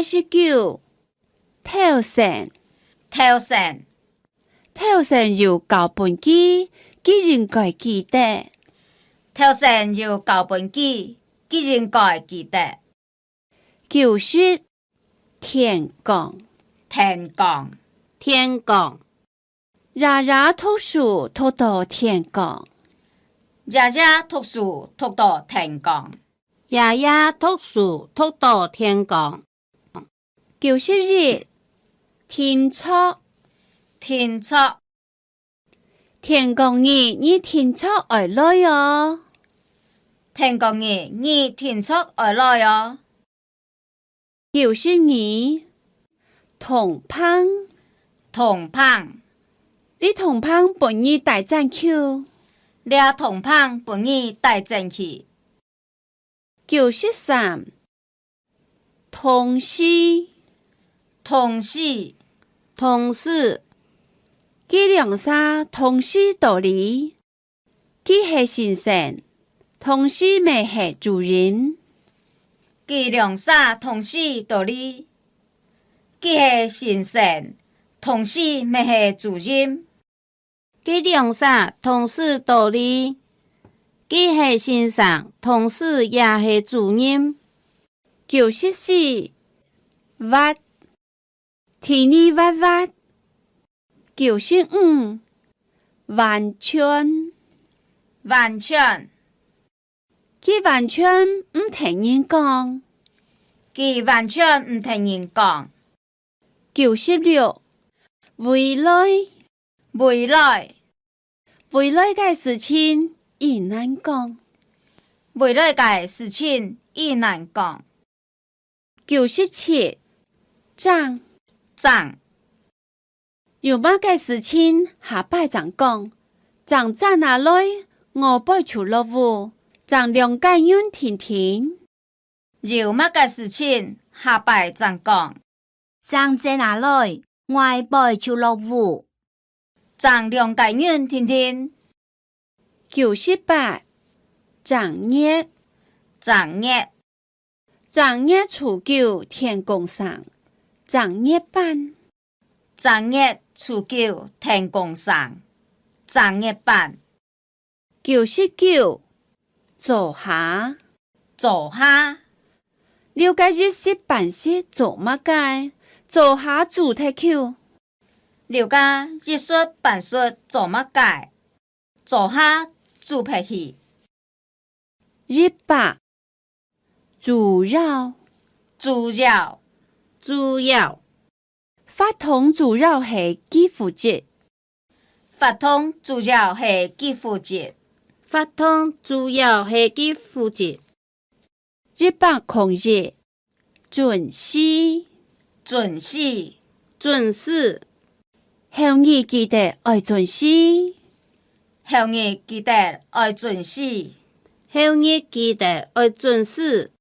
89頭城頭城頭城有交本機，既然該記得。頭城有交本機，既然該記得。90天降天降天降日日讀書讀到天降，日日讀書讀到天降，夜夜讀書讀到天降。91天錯天錯天降日你天錯而來哦，天降日你天錯而來哦。92同胖同胖你同胖本日大戰球，你同胖本日大戰去。93同事同事同事佢兩沙同事道理，佢係先生，同事咪係主人。佢兩沙同事道理，佢係先生，同事咪係主任。佢兩沙同事道理，佢係先生，同事也係主任。94挖天氣挖挖95完全完全佢完全唔聽人講。佢完全唔聽人講。96未來未來未來嘅事情亦難講。未來嘅事情亦難講。97漲漲有乜嘅事情下擺漲講，漲賺下來我背出落戶，漲兩個月天天。有乜嘅事情下擺漲講，漲在哪來？外背出落戶，漲兩個月天天。98漲熱漲熱漲熱初9天公上，漲熱班漲熱初9天公上，漲熱班。99做下做下了解日式辦事做乜嘅？做下主題曲。了解日術辦術做乜嘅？做下主題曲。100主要主要主要發通主要係幾負責？發通主要係幾負責？發通主要係幾負責101準時準時準時後日記得愛準時，後日記得愛準時，後日記得愛準時。